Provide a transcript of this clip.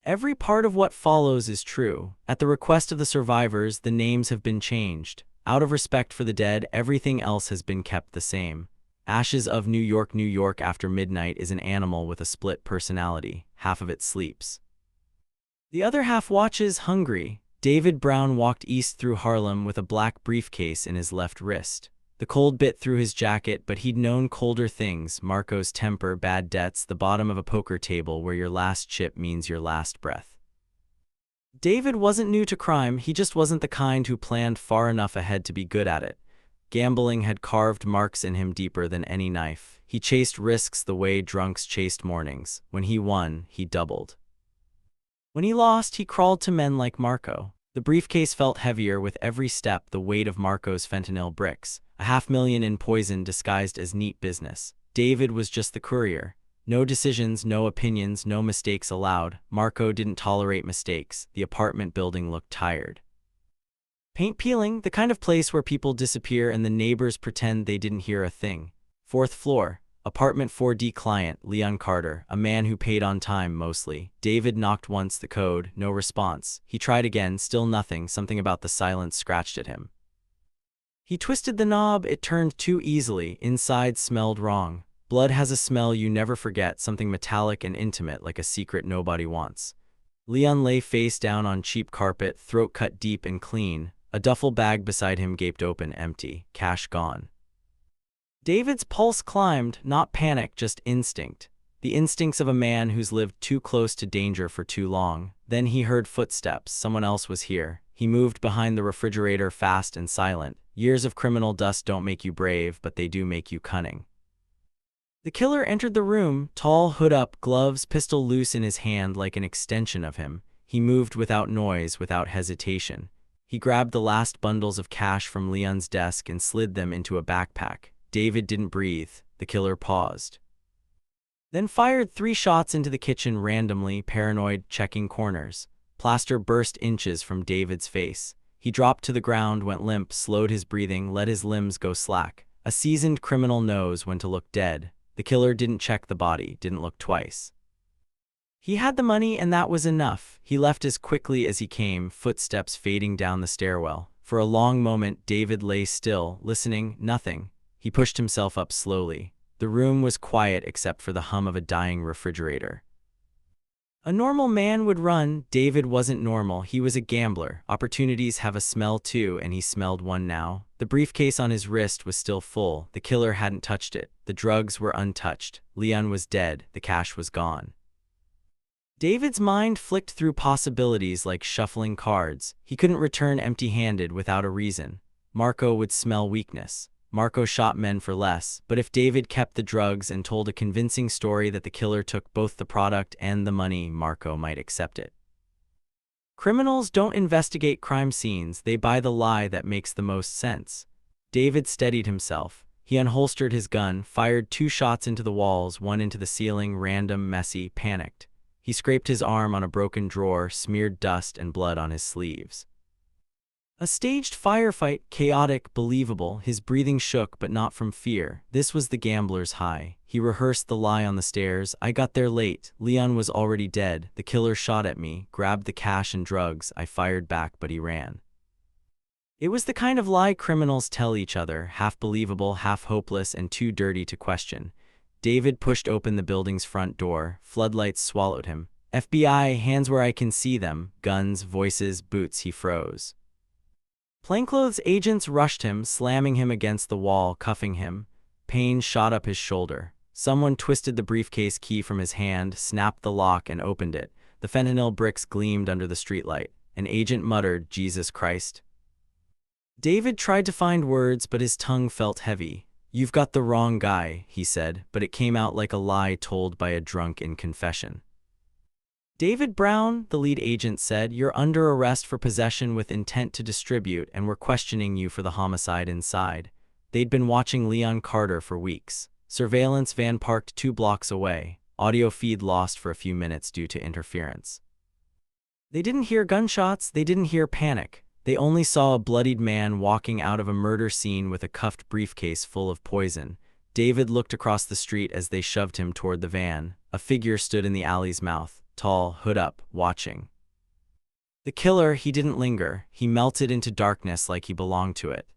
Every part of what follows is true. At the request of the survivors, the names have been changed. Out of respect for the dead, everything else has been kept the same. Ashes of New York. New York after midnight is an animal with a split personality. Half of it sleeps. The other half watches, hungry. David Brown walked east through Harlem with a black briefcase in his left wrist. The cold bit through his jacket, but he'd known colder things: Marco's temper, bad debts, the bottom of a poker table where your last chip means your last breath. David wasn't new to crime, he just wasn't the kind who planned far enough ahead to be good at it. Gambling had carved marks in him deeper than any knife. He chased risks the way drunks chased mornings. When he won, he doubled. When he lost, he crawled to men like Marco. The briefcase felt heavier with every step, the weight of Marco's fentanyl bricks. $500,000 in poison disguised as neat business. David was just the courier. No decisions, no opinions, no mistakes allowed. Marco didn't tolerate mistakes. The apartment building looked tired. Paint peeling, the kind of place where people disappear and the neighbors pretend they didn't hear a thing. 4th floor. Apartment 4D. Client, Leon Carter, a man who paid on time mostly. David knocked once, the code, no response. He tried again, still nothing. Something about the silence scratched at him. He twisted the knob, it turned too easily. Inside smelled wrong. Blood has a smell you never forget, something metallic and intimate, like a secret nobody wants. Leon lay face down on cheap carpet, throat cut deep and clean. A duffel bag beside him gaped open, empty, cash gone. David's pulse climbed, not panic, just instinct. The instincts of a man who's lived too close to danger for too long. Then he heard footsteps. Someone else was here. He moved behind the refrigerator, fast and silent. Years of criminal dust don't make you brave, but they do make you cunning. The killer entered the room, tall, hood up, gloves, pistol loose in his hand like an extension of him. He moved without noise, without hesitation. He grabbed the last bundles of cash from Leon's desk and slid them into a backpack. David didn't breathe. The killer paused. Then fired 3 shots into the kitchen randomly, paranoid, checking corners. Plaster burst inches from David's face. He dropped to the ground, went limp, slowed his breathing, let his limbs go slack. A seasoned criminal knows when to look dead. The killer didn't check the body, didn't look twice. He had the money and that was enough. He left as quickly as he came, footsteps fading down the stairwell. For a long moment, David lay still, listening, nothing. He pushed himself up slowly. The room was quiet except for the hum of a dying refrigerator. A normal man would run. David wasn't normal, he was a gambler. Opportunities have a smell too, and he smelled one now. The briefcase on his wrist was still full. The killer hadn't touched it. The drugs were untouched. Leon was dead. The cash was gone. David's mind flicked through possibilities like shuffling cards. He couldn't return empty-handed without a reason. Marco would smell weakness. Marco shot men for less, but if David kept the drugs and told a convincing story that the killer took both the product and the money, Marco might accept it. Criminals don't investigate crime scenes, they buy the lie that makes the most sense. David steadied himself. He unholstered his gun, fired 2 shots into the walls, one into the ceiling, random, messy, panicked. He scraped his arm on a broken drawer, smeared dust and blood on his sleeves. A staged firefight, chaotic, believable. His breathing shook, but not from fear. This was the gambler's high. He rehearsed the lie on the stairs. I got there late. Leon was already dead. The killer shot at me, grabbed the cash and drugs. I fired back, but he ran. It was the kind of lie criminals tell each other, half believable, half hopeless, and too dirty to question. David pushed open the building's front door. Floodlights swallowed him. FBI, hands where I can see them. Guns, voices, boots. He froze. Plainclothes agents rushed him, slamming him against the wall, cuffing him. Pain shot up his shoulder. Someone twisted the briefcase key from his hand, snapped the lock, and opened it. The fentanyl bricks gleamed under the streetlight. An agent muttered, "Jesus Christ." David tried to find words, but his tongue felt heavy. "You've got the wrong guy," he said, but it came out like a lie told by a drunk in confession. "David Brown," the lead agent said, "you're under arrest for possession with intent to distribute, and we're questioning you for the homicide inside." They'd been watching Leon Carter for weeks. Surveillance van parked 2 blocks away. Audio feed lost for a few minutes due to interference. They didn't hear gunshots, they didn't hear panic. They only saw a bloodied man walking out of a murder scene with a cuffed briefcase full of poison. David looked across the street as they shoved him toward the van. A figure stood in the alley's mouth. tall, hood up, watching. The killer, he didn't linger, he melted into darkness like he belonged to it.